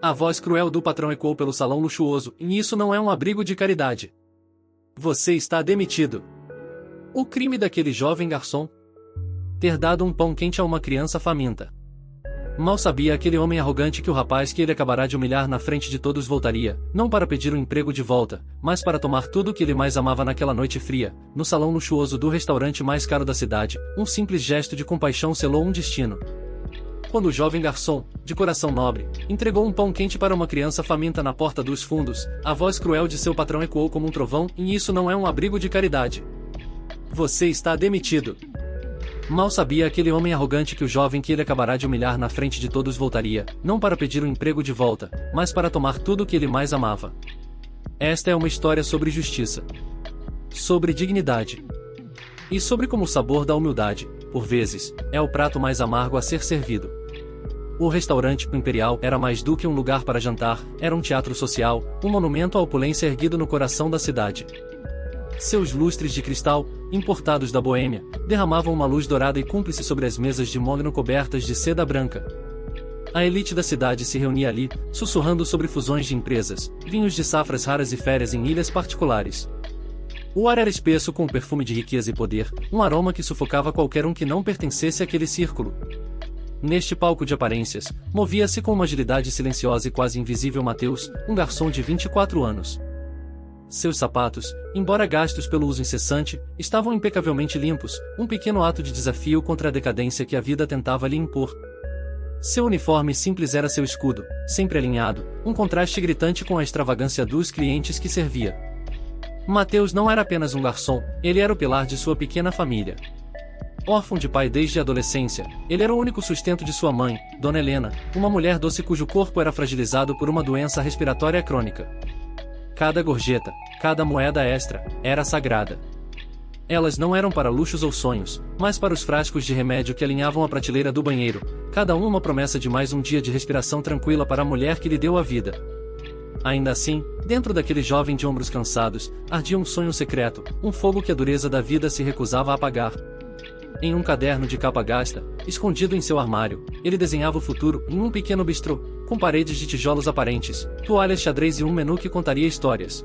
A voz cruel do patrão ecoou pelo salão luxuoso, e isso não é um abrigo de caridade. Você está demitido. O crime daquele jovem garçom? Ter dado um pão quente a uma criança faminta. Mal sabia aquele homem arrogante que o rapaz que ele acabará de humilhar na frente de todos voltaria, não para pedir o emprego de volta, mas para tomar tudo o que ele mais amava naquela noite fria, no salão luxuoso do restaurante mais caro da cidade. Um simples gesto de compaixão selou um destino. Quando o jovem garçom, de coração nobre, entregou um pão quente para uma criança faminta na porta dos fundos, a voz cruel de seu patrão ecoou como um trovão, e isso não é um abrigo de caridade. Você está demitido. Mal sabia aquele homem arrogante que o jovem que ele acabará de humilhar na frente de todos voltaria, não para pedir o emprego de volta, mas para tomar tudo o que ele mais amava. Esta é uma história sobre justiça, sobre dignidade, e sobre como o sabor da humildade, por vezes, é o prato mais amargo a ser servido. O restaurante Imperial era mais do que um lugar para jantar, era um teatro social, um monumento à opulência erguido no coração da cidade. Seus lustres de cristal, importados da Boêmia, derramavam uma luz dourada e cúmplice sobre as mesas de mogno cobertas de seda branca. A elite da cidade se reunia ali, sussurrando sobre fusões de empresas, vinhos de safras raras e férias em ilhas particulares. O ar era espesso com um perfume de riqueza e poder, um aroma que sufocava qualquer um que não pertencesse àquele círculo. Neste palco de aparências, movia-se com uma agilidade silenciosa e quase invisível Mateus, um garçom de 24 anos. Seus sapatos, embora gastos pelo uso incessante, estavam impecavelmente limpos, um pequeno ato de desafio contra a decadência que a vida tentava lhe impor. Seu uniforme simples era seu escudo, sempre alinhado, um contraste gritante com a extravagância dos clientes que servia. Mateus não era apenas um garçom, ele era o pilar de sua pequena família. Órfão de pai desde a adolescência, ele era o único sustento de sua mãe, Dona Helena, uma mulher doce cujo corpo era fragilizado por uma doença respiratória crônica. Cada gorjeta, cada moeda extra, era sagrada. Elas não eram para luxos ou sonhos, mas para os frascos de remédio que alinhavam a prateleira do banheiro, cada um uma promessa de mais um dia de respiração tranquila para a mulher que lhe deu a vida. Ainda assim, dentro daquele jovem de ombros cansados, ardia um sonho secreto, um fogo que a dureza da vida se recusava a apagar. Em um caderno de capa gasta, escondido em seu armário, ele desenhava o futuro em um pequeno bistrô, com paredes de tijolos aparentes, toalhas xadrez e um menu que contaria histórias.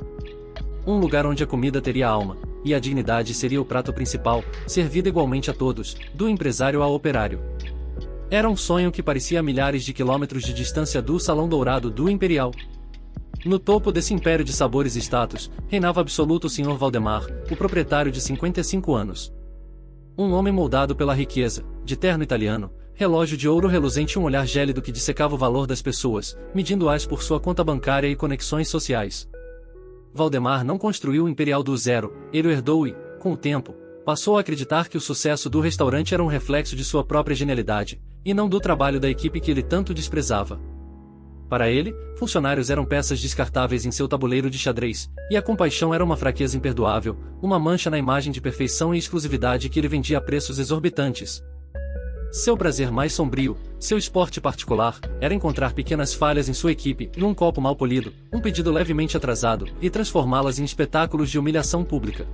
Um lugar onde a comida teria alma, e a dignidade seria o prato principal, servido igualmente a todos, do empresário ao operário. Era um sonho que parecia a milhares de quilômetros de distância do Salão Dourado do Imperial. No topo desse império de sabores e status, reinava absoluto o Sr. Valdemar, o proprietário de 55 anos. Um homem moldado pela riqueza, de terno italiano, relógio de ouro reluzente e um olhar gélido que dissecava o valor das pessoas, medindo-as por sua conta bancária e conexões sociais. Valdemar não construiu o Imperial do zero, ele o herdou e, com o tempo, passou a acreditar que o sucesso do restaurante era um reflexo de sua própria genialidade, e não do trabalho da equipe que ele tanto desprezava. Para ele, funcionários eram peças descartáveis em seu tabuleiro de xadrez, e a compaixão era uma fraqueza imperdoável, uma mancha na imagem de perfeição e exclusividade que ele vendia a preços exorbitantes. Seu prazer mais sombrio, seu esporte particular, era encontrar pequenas falhas em sua equipe, num copo mal polido, um pedido levemente atrasado, e transformá-las em espetáculos de humilhação pública.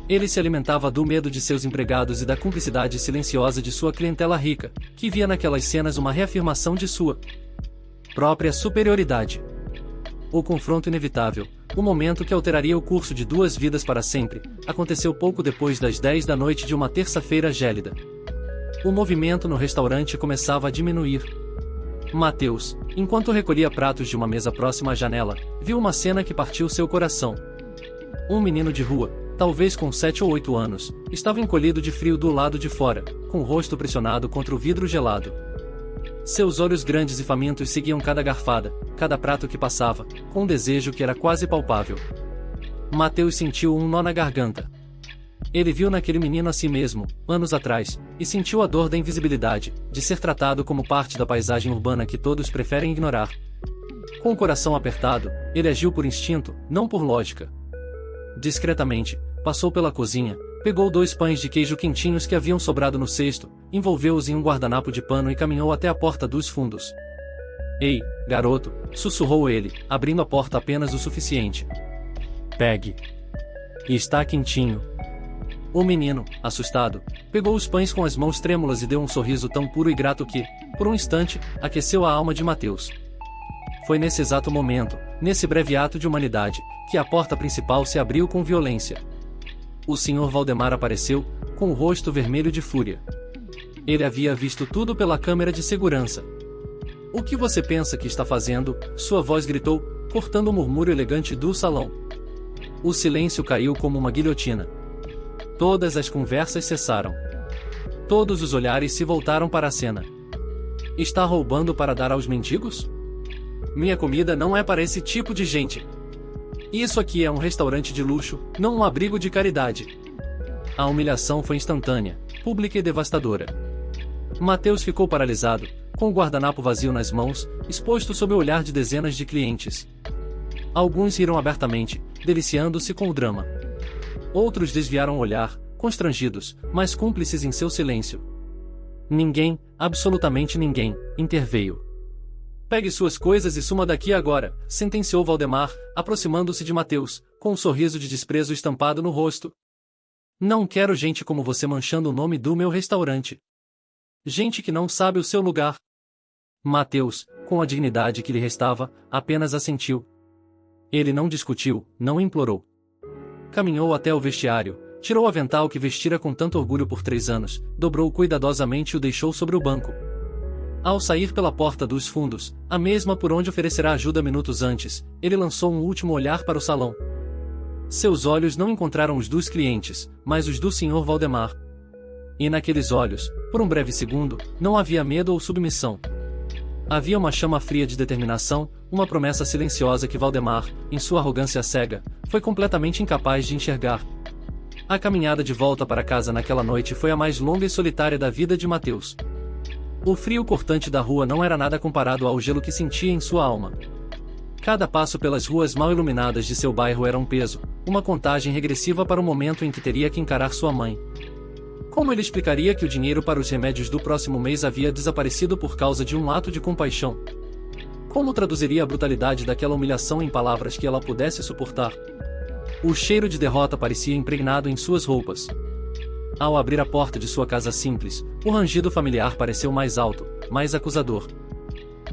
Ele se alimentava do medo de seus empregados e da cumplicidade silenciosa de sua clientela rica, que via naquelas cenas uma reafirmação de sua própria superioridade. O confronto inevitável, o momento que alteraria o curso de duas vidas para sempre, aconteceu pouco depois das 10 da noite de uma terça-feira gélida. O movimento no restaurante começava a diminuir. Mateus, enquanto recolhia pratos de uma mesa próxima à janela, viu uma cena que partiu seu coração. Um menino de rua, talvez com 7 ou 8 anos, estava encolhido de frio do lado de fora, com o rosto pressionado contra o vidro gelado. Seus olhos grandes e famintos seguiam cada garfada, cada prato que passava, com um desejo que era quase palpável. Mateus sentiu um nó na garganta. Ele viu naquele menino a si mesmo, anos atrás, e sentiu a dor da invisibilidade, de ser tratado como parte da paisagem urbana que todos preferem ignorar. Com o coração apertado, ele agiu por instinto, não por lógica. Discretamente, passou pela cozinha, pegou 2 pães de queijo quentinhos que haviam sobrado no cesto, envolveu-os em um guardanapo de pano e caminhou até a porta dos fundos. "Ei, garoto", sussurrou ele, abrindo a porta apenas o suficiente. "Pegue. Está quentinho." O menino, assustado, pegou os pães com as mãos trêmulas e deu um sorriso tão puro e grato que, por um instante, aqueceu a alma de Mateus. Foi nesse exato momento, nesse breve ato de humanidade, que a porta principal se abriu com violência. O Sr. Valdemar apareceu, com o rosto vermelho de fúria. Ele havia visto tudo pela câmera de segurança. "O que você pensa que está fazendo?" sua voz gritou, cortando o murmúrio elegante do salão. O silêncio caiu como uma guilhotina. Todas as conversas cessaram. Todos os olhares se voltaram para a cena. "Está roubando para dar aos mendigos? Minha comida não é para esse tipo de gente. Isso aqui é um restaurante de luxo, não um abrigo de caridade." A humilhação foi instantânea, pública e devastadora. Mateus ficou paralisado, com o guardanapo vazio nas mãos, exposto sob o olhar de dezenas de clientes. Alguns riram abertamente, deliciando-se com o drama. Outros desviaram o olhar, constrangidos, mas cúmplices em seu silêncio. Ninguém, absolutamente ninguém, interveio. "Pegue suas coisas e suma daqui agora", sentenciou Valdemar, aproximando-se de Mateus, com um sorriso de desprezo estampado no rosto. "Não quero gente como você manchando o nome do meu restaurante. Gente que não sabe o seu lugar." Mateus, com a dignidade que lhe restava, apenas assentiu. Ele não discutiu, não implorou. Caminhou até o vestiário, tirou o avental que vestira com tanto orgulho por 3 anos, dobrou cuidadosamente e o deixou sobre o banco. Ao sair pela porta dos fundos, a mesma por onde oferecerá ajuda minutos antes, ele lançou um último olhar para o salão. Seus olhos não encontraram os dos clientes, mas os do Sr. Valdemar. E naqueles olhos, por um breve segundo, não havia medo ou submissão. Havia uma chama fria de determinação, uma promessa silenciosa que Valdemar, em sua arrogância cega, foi completamente incapaz de enxergar. A caminhada de volta para casa naquela noite foi a mais longa e solitária da vida de Mateus. O frio cortante da rua não era nada comparado ao gelo que sentia em sua alma. Cada passo pelas ruas mal iluminadas de seu bairro era um peso, uma contagem regressiva para o momento em que teria que encarar sua mãe. Como ele explicaria que o dinheiro para os remédios do próximo mês havia desaparecido por causa de um ato de compaixão? Como traduziria a brutalidade daquela humilhação em palavras que ela pudesse suportar? O cheiro de derrota parecia impregnado em suas roupas. Ao abrir a porta de sua casa simples, o rangido familiar pareceu mais alto, mais acusador.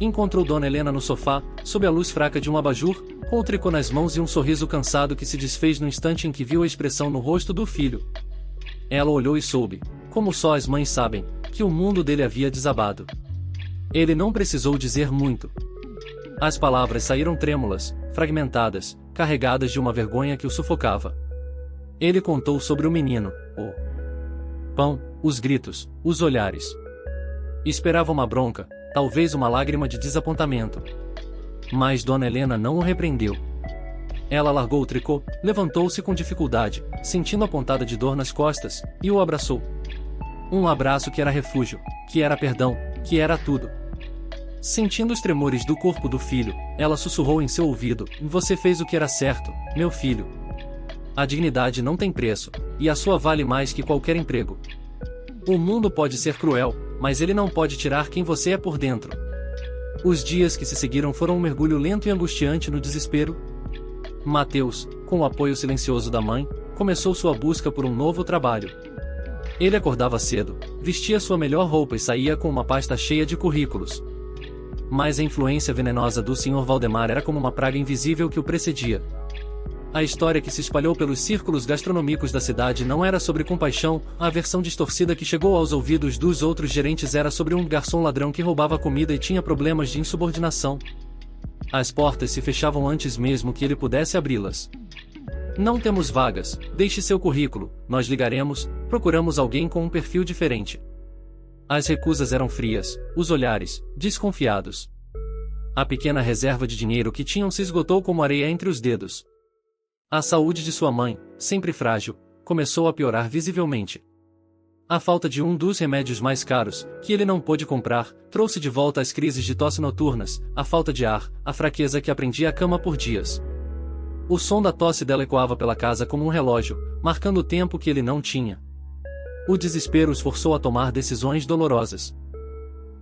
Encontrou Dona Helena no sofá, sob a luz fraca de um abajur, com o tricô nas mãos e um sorriso cansado que se desfez no instante em que viu a expressão no rosto do filho. Ela olhou e soube, como só as mães sabem, que o mundo dele havia desabado. Ele não precisou dizer muito. As palavras saíram trêmulas, fragmentadas, carregadas de uma vergonha que o sufocava. Ele contou sobre o menino, o pão, os gritos, os olhares. Esperava uma bronca, talvez uma lágrima de desapontamento. Mas Dona Helena não o repreendeu. Ela largou o tricô, levantou-se com dificuldade, sentindo a pontada de dor nas costas, e o abraçou. Um abraço que era refúgio, que era perdão, que era tudo. Sentindo os tremores do corpo do filho, ela sussurrou em seu ouvido: "Você fez o que era certo, meu filho. A dignidade não tem preço, e a sua vale mais que qualquer emprego. O mundo pode ser cruel, mas ele não pode tirar quem você é por dentro." Os dias que se seguiram foram um mergulho lento e angustiante no desespero. Mateus, com o apoio silencioso da mãe, começou sua busca por um novo trabalho. Ele acordava cedo, vestia sua melhor roupa e saía com uma pasta cheia de currículos. Mas a influência venenosa do Sr. Valdemar era como uma praga invisível que o precedia. A história que se espalhou pelos círculos gastronômicos da cidade não era sobre compaixão, a versão distorcida que chegou aos ouvidos dos outros gerentes era sobre um garçom ladrão que roubava comida e tinha problemas de insubordinação. As portas se fechavam antes mesmo que ele pudesse abri-las. "Não temos vagas, deixe seu currículo, nós ligaremos, procuramos alguém com um perfil diferente." As recusas eram frias, os olhares, desconfiados. A pequena reserva de dinheiro que tinham se esgotou como areia entre os dedos. A saúde de sua mãe, sempre frágil, começou a piorar visivelmente. A falta de um dos remédios mais caros, que ele não pôde comprar, trouxe de volta as crises de tosse noturnas, a falta de ar, a fraqueza que aprendia a cama por dias. O som da tosse dela ecoava pela casa como um relógio, marcando o tempo que ele não tinha. O desespero os forçou a tomar decisões dolorosas.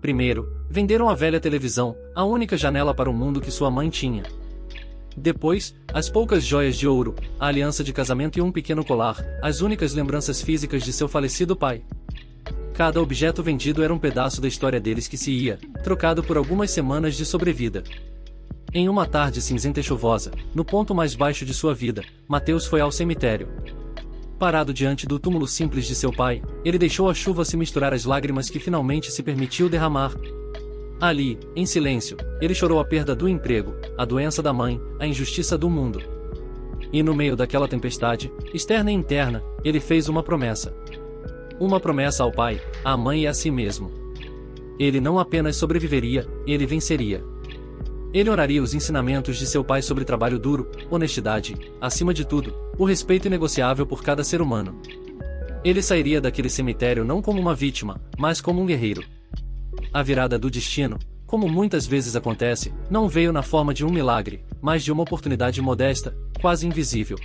Primeiro, venderam a velha televisão, a única janela para o mundo que sua mãe tinha. Depois, as poucas joias de ouro, a aliança de casamento e um pequeno colar, as únicas lembranças físicas de seu falecido pai. Cada objeto vendido era um pedaço da história deles que se ia, trocado por algumas semanas de sobrevida. Em uma tarde cinzenta e chuvosa, no ponto mais baixo de sua vida, Mateus foi ao cemitério. Parado diante do túmulo simples de seu pai, ele deixou a chuva se misturar às lágrimas que finalmente se permitiu derramar. Ali, em silêncio, ele chorou a perda do emprego, a doença da mãe, a injustiça do mundo. E no meio daquela tempestade, externa e interna, ele fez uma promessa. Uma promessa ao pai, à mãe e a si mesmo. Ele não apenas sobreviveria, ele venceria. Ele oraria os ensinamentos de seu pai sobre trabalho duro, honestidade, acima de tudo, o respeito inegociável por cada ser humano. Ele sairia daquele cemitério não como uma vítima, mas como um guerreiro. A virada do destino, como muitas vezes acontece, não veio na forma de um milagre, mas de uma oportunidade modesta, quase invisível.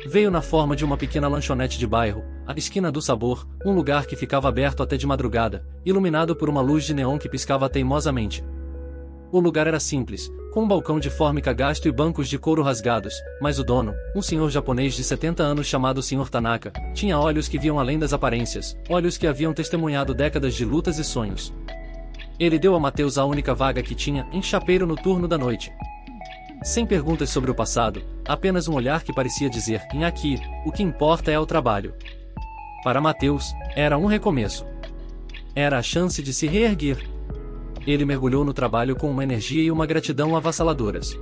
Veio na forma de uma pequena lanchonete de bairro, a Esquina do Sabor, um lugar que ficava aberto até de madrugada, iluminado por uma luz de neon que piscava teimosamente. O lugar era simples, com um balcão de fórmica gasto e bancos de couro rasgados, mas o dono, um senhor japonês de 70 anos chamado Sr. Tanaka, tinha olhos que viam além das aparências, olhos que haviam testemunhado décadas de lutas e sonhos. Ele deu a Mateus a única vaga que tinha, em chapeiro no turno da noite. Sem perguntas sobre o passado, apenas um olhar que parecia dizer, em aqui, o que importa é o trabalho. Para Mateus, era um recomeço. Era a chance de se reerguer. Ele mergulhou no trabalho com uma energia e uma gratidão avassaladoras.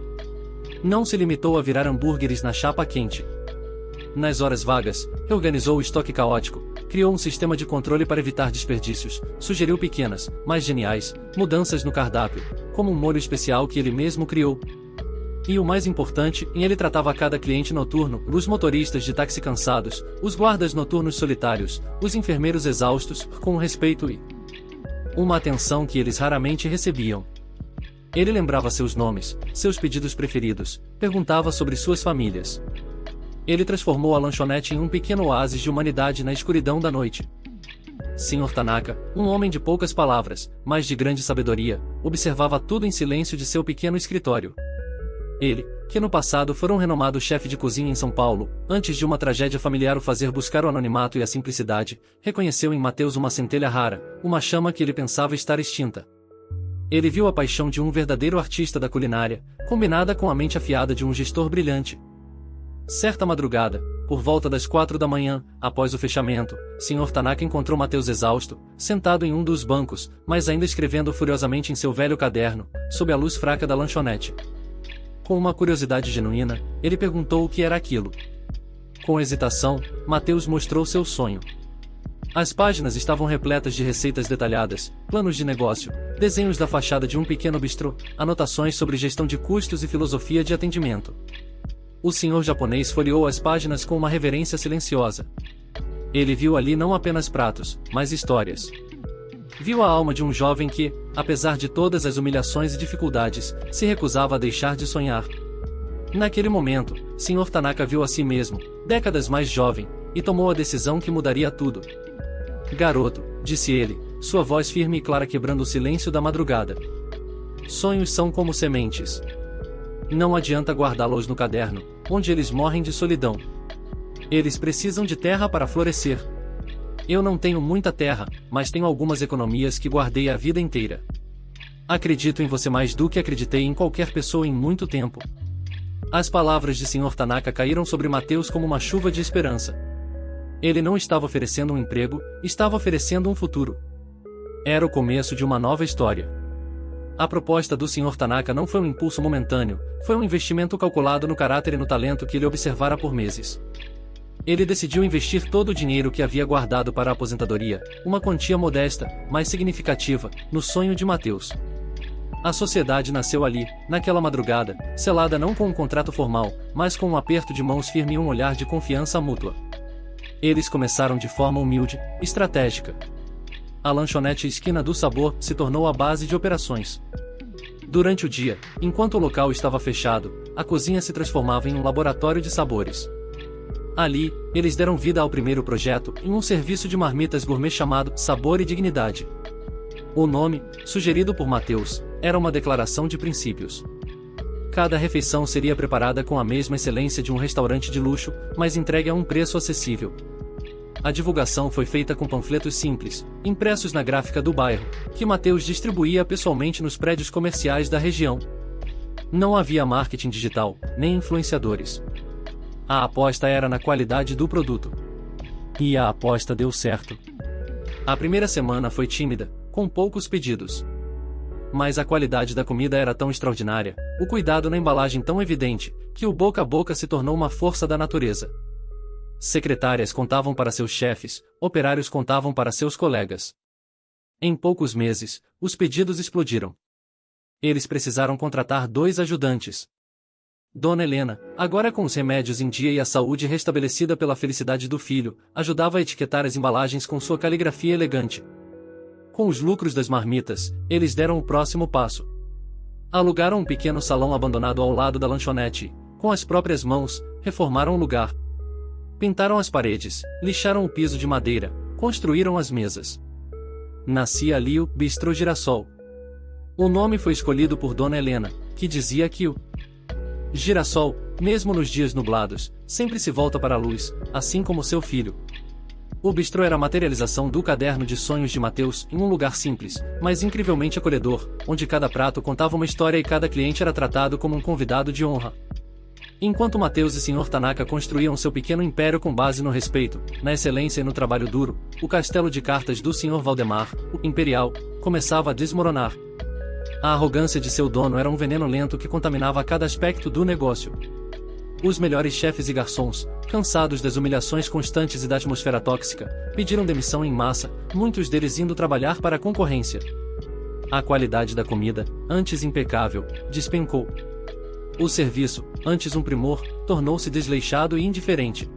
Não se limitou a virar hambúrgueres na chapa quente. Nas horas vagas, reorganizou o estoque caótico, criou um sistema de controle para evitar desperdícios, sugeriu pequenas, mas geniais, mudanças no cardápio, como um molho especial que ele mesmo criou. E o mais importante, ele tratava cada cliente noturno, os motoristas de táxi cansados, os guardas noturnos solitários, os enfermeiros exaustos, com respeito e uma atenção que eles raramente recebiam. Ele lembrava seus nomes, seus pedidos preferidos, perguntava sobre suas famílias. Ele transformou a lanchonete em um pequeno oásis de humanidade na escuridão da noite. Sr. Tanaka, um homem de poucas palavras, mas de grande sabedoria, observava tudo em silêncio de seu pequeno escritório. Ele, que no passado fora um renomado chefe de cozinha em São Paulo, antes de uma tragédia familiar o fazer buscar o anonimato e a simplicidade, reconheceu em Mateus uma centelha rara, uma chama que ele pensava estar extinta. Ele viu a paixão de um verdadeiro artista da culinária, combinada com a mente afiada de um gestor brilhante. Certa madrugada, por volta das 4 da manhã, após o fechamento, Sr. Tanaka encontrou Mateus exausto, sentado em um dos bancos, mas ainda escrevendo furiosamente em seu velho caderno, sob a luz fraca da lanchonete. Com uma curiosidade genuína, ele perguntou o que era aquilo. Com hesitação, Mateus mostrou seu sonho. As páginas estavam repletas de receitas detalhadas, planos de negócio, desenhos da fachada de um pequeno bistrô, anotações sobre gestão de custos e filosofia de atendimento. O senhor japonês folheou as páginas com uma reverência silenciosa. Ele viu ali não apenas pratos, mas histórias. Viu a alma de um jovem que, apesar de todas as humilhações e dificuldades, se recusava a deixar de sonhar. Naquele momento, Sr. Tanaka viu a si mesmo, décadas mais jovem, e tomou a decisão que mudaria tudo. Garoto, disse ele, sua voz firme e clara quebrando o silêncio da madrugada. Sonhos são como sementes. Não adianta guardá-los no caderno, onde eles morrem de solidão. Eles precisam de terra para florescer. Eu não tenho muita terra, mas tenho algumas economias que guardei a vida inteira. Acredito em você mais do que acreditei em qualquer pessoa em muito tempo. As palavras de Sr. Tanaka caíram sobre Mateus como uma chuva de esperança. Ele não estava oferecendo um emprego, estava oferecendo um futuro. Era o começo de uma nova história. A proposta do Sr. Tanaka não foi um impulso momentâneo, foi um investimento calculado no caráter e no talento que ele observara por meses. Ele decidiu investir todo o dinheiro que havia guardado para a aposentadoria, uma quantia modesta, mas significativa, no sonho de Mateus. A sociedade nasceu ali, naquela madrugada, selada não com um contrato formal, mas com um aperto de mãos firme e um olhar de confiança mútua. Eles começaram de forma humilde, estratégica. A lanchonete Esquina do Sabor se tornou a base de operações. Durante o dia, enquanto o local estava fechado, a cozinha se transformava em um laboratório de sabores. Ali, eles deram vida ao primeiro projeto, em um serviço de marmitas gourmet chamado Sabor e Dignidade. O nome, sugerido por Mateus, era uma declaração de princípios. Cada refeição seria preparada com a mesma excelência de um restaurante de luxo, mas entregue a um preço acessível. A divulgação foi feita com panfletos simples, impressos na gráfica do bairro, que Mateus distribuía pessoalmente nos prédios comerciais da região. Não havia marketing digital, nem influenciadores. A aposta era na qualidade do produto. E a aposta deu certo. A primeira semana foi tímida, com poucos pedidos. Mas a qualidade da comida era tão extraordinária, o cuidado na embalagem tão evidente, que o boca a boca se tornou uma força da natureza. Secretárias contavam para seus chefes, operários contavam para seus colegas. Em poucos meses, os pedidos explodiram. Eles precisaram contratar 2 ajudantes. Dona Helena, agora com os remédios em dia e a saúde restabelecida pela felicidade do filho, ajudava a etiquetar as embalagens com sua caligrafia elegante. Com os lucros das marmitas, eles deram o próximo passo. Alugaram um pequeno salão abandonado ao lado da lanchonete e, com as próprias mãos, reformaram o lugar. Pintaram as paredes, lixaram o piso de madeira, construíram as mesas. Nascia ali o Bistrô Girassol. O nome foi escolhido por Dona Helena, que dizia que o girassol, mesmo nos dias nublados, sempre se volta para a luz, assim como seu filho. O bistrô era a materialização do caderno de sonhos de Mateus em um lugar simples, mas incrivelmente acolhedor, onde cada prato contava uma história e cada cliente era tratado como um convidado de honra. Enquanto Mateus e Sr. Tanaka construíam seu pequeno império com base no respeito, na excelência e no trabalho duro, o castelo de cartas do Sr. Valdemar, o Imperial, começava a desmoronar. A arrogância de seu dono era um veneno lento que contaminava cada aspecto do negócio. Os melhores chefes e garçons, cansados das humilhações constantes e da atmosfera tóxica, pediram demissão em massa, muitos deles indo trabalhar para a concorrência. A qualidade da comida, antes impecável, despencou. O serviço, antes um primor, tornou-se desleixado e indiferente.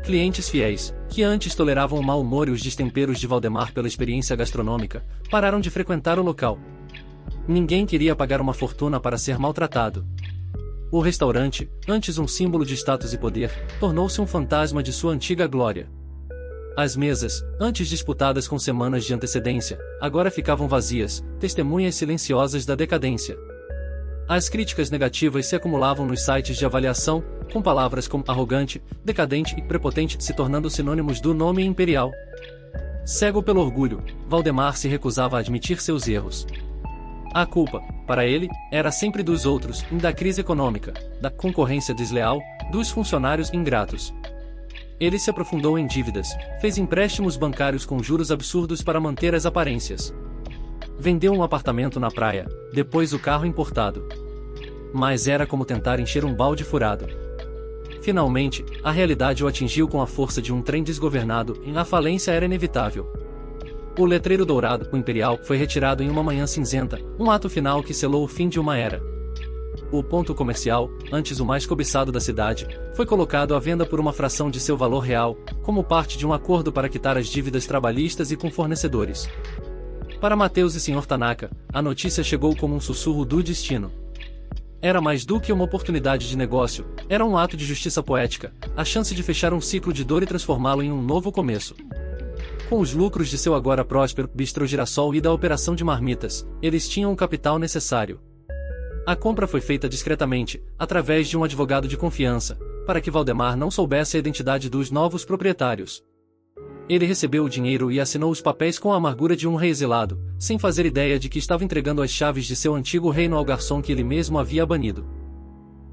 Clientes fiéis, que antes toleravam o mau humor e os destemperos de Valdemar pela experiência gastronômica, pararam de frequentar o local. Ninguém queria pagar uma fortuna para ser maltratado. O restaurante, antes um símbolo de status e poder, tornou-se um fantasma de sua antiga glória. As mesas, antes disputadas com semanas de antecedência, agora ficavam vazias, testemunhas silenciosas da decadência. As críticas negativas se acumulavam nos sites de avaliação, com palavras como arrogante, decadente e prepotente se tornando sinônimos do nome imperial. Cego pelo orgulho, Valdemar se recusava a admitir seus erros. A culpa, para ele, era sempre dos outros, e da crise econômica, da concorrência desleal, dos funcionários ingratos. Ele se aprofundou em dívidas, fez empréstimos bancários com juros absurdos para manter as aparências. Vendeu um apartamento na praia, depois o carro importado. Mas era como tentar encher um balde furado. Finalmente, a realidade o atingiu com a força de um trem desgovernado e a falência era inevitável. O letreiro dourado, o Imperial, foi retirado em uma manhã cinzenta, um ato final que selou o fim de uma era. O ponto comercial, antes o mais cobiçado da cidade, foi colocado à venda por uma fração de seu valor real, como parte de um acordo para quitar as dívidas trabalhistas e com fornecedores. Para Mateus e Sr. Tanaka, a notícia chegou como um sussurro do destino. Era mais do que uma oportunidade de negócio, era um ato de justiça poética, a chance de fechar um ciclo de dor e transformá-lo em um novo começo. Com os lucros de seu agora próspero Bistrô Girassol e da operação de marmitas, eles tinham o capital necessário. A compra foi feita discretamente, através de um advogado de confiança, para que Valdemar não soubesse a identidade dos novos proprietários. Ele recebeu o dinheiro e assinou os papéis com a amargura de um rei exilado, sem fazer ideia de que estava entregando as chaves de seu antigo reino ao garçom que ele mesmo havia banido.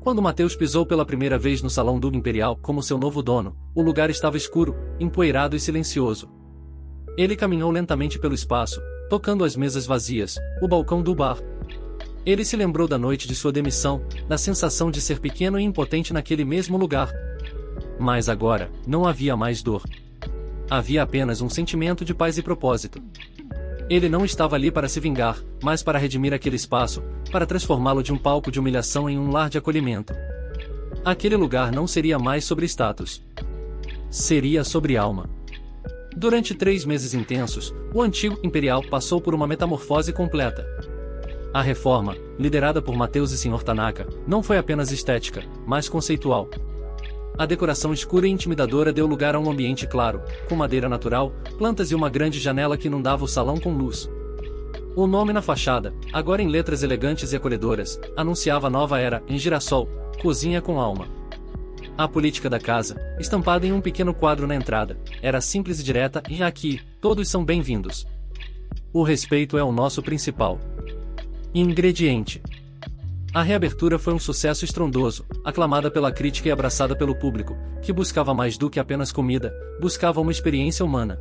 Quando Mateus pisou pela primeira vez no salão do Imperial como seu novo dono, o lugar estava escuro, empoeirado e silencioso. Ele caminhou lentamente pelo espaço, tocando as mesas vazias, o balcão do bar. Ele se lembrou da noite de sua demissão, da sensação de ser pequeno e impotente naquele mesmo lugar. Mas agora, não havia mais dor. Havia apenas um sentimento de paz e propósito. Ele não estava ali para se vingar, mas para redimir aquele espaço, para transformá-lo de um palco de humilhação em um lar de acolhimento. Aquele lugar não seria mais sobre status. Seria sobre alma. Durante 3 meses intensos, o antigo Imperial passou por uma metamorfose completa. A reforma, liderada por Mateus e Sr. Tanaka, não foi apenas estética, mas conceitual. A decoração escura e intimidadora deu lugar a um ambiente claro, com madeira natural, plantas e uma grande janela que inundava o salão com luz. O nome na fachada, agora em letras elegantes e acolhedoras, anunciava a nova era, em Girassol, cozinha com alma. A política da casa, estampada em um pequeno quadro na entrada, era simples e direta e aqui, todos são bem-vindos. O respeito é o nosso principal ingrediente. A reabertura foi um sucesso estrondoso, aclamada pela crítica e abraçada pelo público, que buscava mais do que apenas comida, buscava uma experiência humana.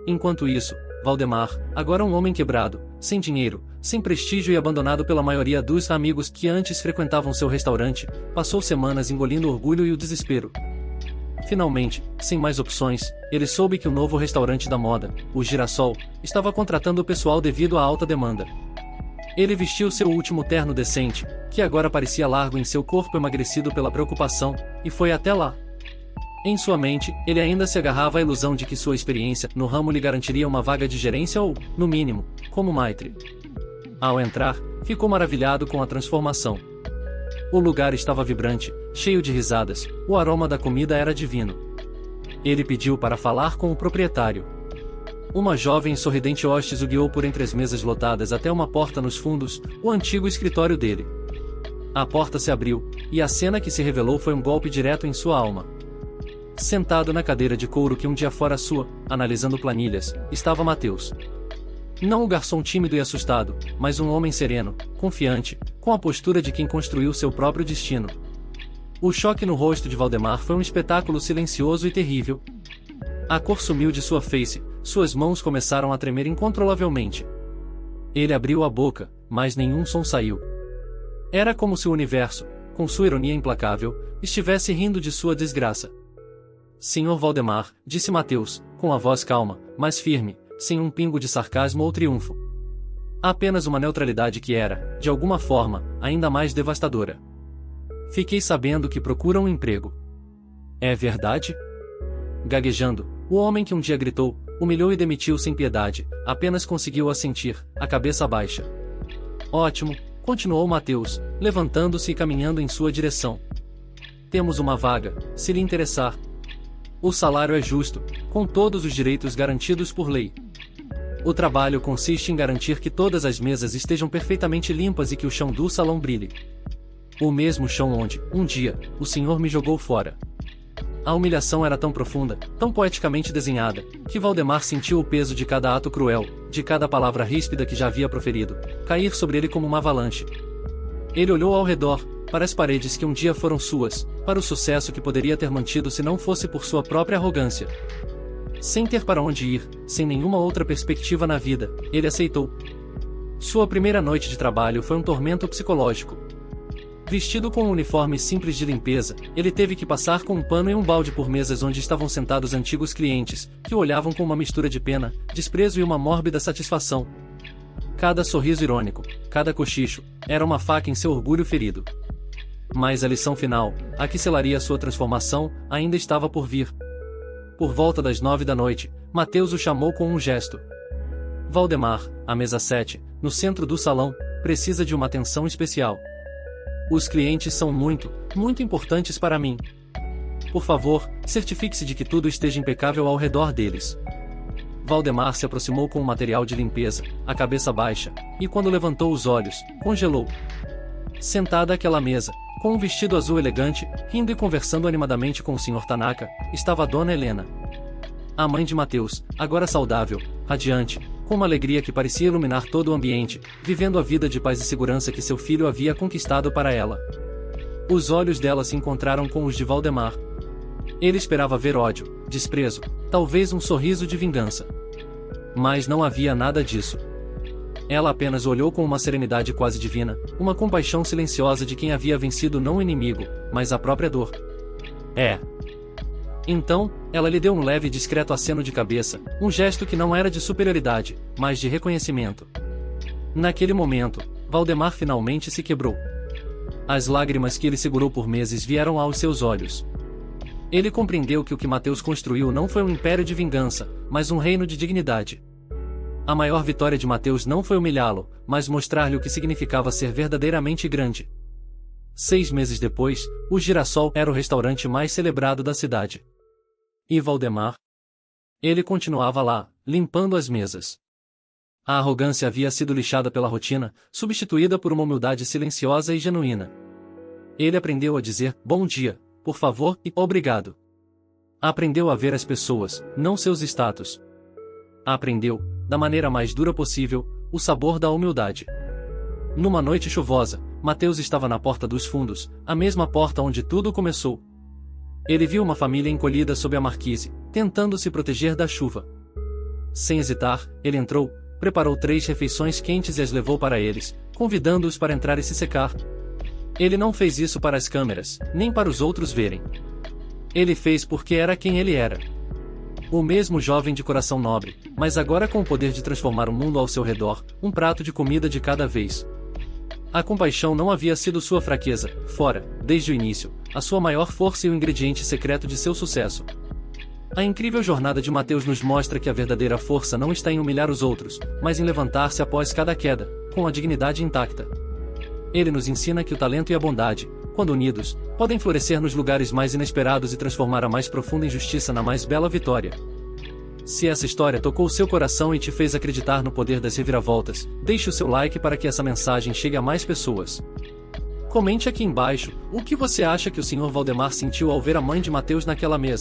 Enquanto isso, Valdemar, agora um homem quebrado, sem dinheiro, sem prestígio e abandonado pela maioria dos amigos que antes frequentavam seu restaurante, passou semanas engolindo o orgulho e o desespero. Finalmente, sem mais opções, ele soube que o novo restaurante da moda, o Girassol, estava contratando o pessoal devido à alta demanda. Ele vestiu seu último terno decente, que agora parecia largo em seu corpo emagrecido pela preocupação, e foi até lá. Em sua mente, ele ainda se agarrava à ilusão de que sua experiência no ramo lhe garantiria uma vaga de gerência ou, no mínimo, como maitre. Ao entrar, ficou maravilhado com a transformação. O lugar estava vibrante, cheio de risadas, o aroma da comida era divino. Ele pediu para falar com o proprietário. Uma jovem e sorridente hostes o guiou por entre as mesas lotadas até uma porta nos fundos, o antigo escritório dele. A porta se abriu, e a cena que se revelou foi um golpe direto em sua alma. Sentado na cadeira de couro que um dia fora sua, analisando planilhas, estava Mateus. Não o garçom tímido e assustado, mas um homem sereno, confiante, com a postura de quem construiu seu próprio destino. O choque no rosto de Valdemar foi um espetáculo silencioso e terrível. A cor sumiu de sua face, suas mãos começaram a tremer incontrolavelmente. Ele abriu a boca, mas nenhum som saiu. Era como se o universo, com sua ironia implacável, estivesse rindo de sua desgraça. Senhor Valdemar, disse Mateus, com a voz calma, mas firme, sem um pingo de sarcasmo ou triunfo. Apenas uma neutralidade que era, de alguma forma, ainda mais devastadora. Fiquei sabendo que procura um emprego. É verdade? Gaguejando, o homem que um dia gritou, humilhou e demitiu sem piedade, apenas conseguiu assentir, a cabeça baixa. Ótimo, continuou Mateus, levantando-se e caminhando em sua direção. Temos uma vaga, se lhe interessar. O salário é justo, com todos os direitos garantidos por lei. O trabalho consiste em garantir que todas as mesas estejam perfeitamente limpas e que o chão do salão brilhe. O mesmo chão onde, um dia, o senhor me jogou fora. A humilhação era tão profunda, tão poeticamente desenhada, que Valdemar sentiu o peso de cada ato cruel, de cada palavra ríspida que já havia proferido, cair sobre ele como uma avalanche. Ele olhou ao redor, para as paredes que um dia foram suas, para o sucesso que poderia ter mantido se não fosse por sua própria arrogância. Sem ter para onde ir, sem nenhuma outra perspectiva na vida, ele aceitou. Sua primeira noite de trabalho foi um tormento psicológico. Vestido com um uniforme simples de limpeza, ele teve que passar com um pano e um balde por mesas onde estavam sentados antigos clientes, que o olhavam com uma mistura de pena, desprezo e uma mórbida satisfação. Cada sorriso irônico, cada cochicho, era uma faca em seu orgulho ferido. Mas a lição final, a que selaria sua transformação, ainda estava por vir. Por volta das 9 da noite, Mateus o chamou com um gesto. Valdemar, a mesa 7, no centro do salão, precisa de uma atenção especial. Os clientes são muito importantes para mim. Por favor, certifique-se de que tudo esteja impecável ao redor deles. Valdemar se aproximou com o material de limpeza, a cabeça baixa, e quando levantou os olhos, congelou. Sentada àquela mesa, com um vestido azul elegante, rindo e conversando animadamente com o Sr. Tanaka, estava a Dona Helena. A mãe de Mateus, agora saudável, radiante, com uma alegria que parecia iluminar todo o ambiente, vivendo a vida de paz e segurança que seu filho havia conquistado para ela. Os olhos dela se encontraram com os de Valdemar. Ele esperava ver ódio, desprezo, talvez um sorriso de vingança. Mas não havia nada disso. Ela apenas olhou com uma serenidade quase divina, uma compaixão silenciosa de quem havia vencido não o inimigo, mas a própria dor. É. Então, ela lhe deu um leve e discreto aceno de cabeça, um gesto que não era de superioridade, mas de reconhecimento. Naquele momento, Valdemar finalmente se quebrou. As lágrimas que ele segurou por meses vieram aos seus olhos. Ele compreendeu que o que Mateus construiu não foi um império de vingança, mas um reino de dignidade. A maior vitória de Mateus não foi humilhá-lo, mas mostrar-lhe o que significava ser verdadeiramente grande. 6 meses depois, o Girassol era o restaurante mais celebrado da cidade. E Valdemar? Ele continuava lá, limpando as mesas. A arrogância havia sido lixada pela rotina, substituída por uma humildade silenciosa e genuína. Ele aprendeu a dizer bom dia, por favor e obrigado. Aprendeu a ver as pessoas, não seus status. Aprendeu, da maneira mais dura possível, o sabor da humildade. Numa noite chuvosa, Mateus estava na porta dos fundos, a mesma porta onde tudo começou. Ele viu uma família encolhida sob a marquise, tentando se proteger da chuva. Sem hesitar, ele entrou, preparou 3 refeições quentes e as levou para eles, convidando-os para entrar e se secar. Ele não fez isso para as câmeras, nem para os outros verem. Ele fez porque era quem ele era. O mesmo jovem de coração nobre, mas agora com o poder de transformar o mundo ao seu redor, um prato de comida de cada vez. A compaixão não havia sido sua fraqueza, fora, desde o início, a sua maior força e o ingrediente secreto de seu sucesso. A incrível jornada de Mateus nos mostra que a verdadeira força não está em humilhar os outros, mas em levantar-se após cada queda, com a dignidade intacta. Ele nos ensina que o talento e a bondade, quando unidos, podem florescer nos lugares mais inesperados e transformar a mais profunda injustiça na mais bela vitória. Se essa história tocou seu coração e te fez acreditar no poder das reviravoltas, deixe o seu like para que essa mensagem chegue a mais pessoas. Comente aqui embaixo o que você acha que o Sr. Valdemar sentiu ao ver a mãe de Mateus naquela mesa.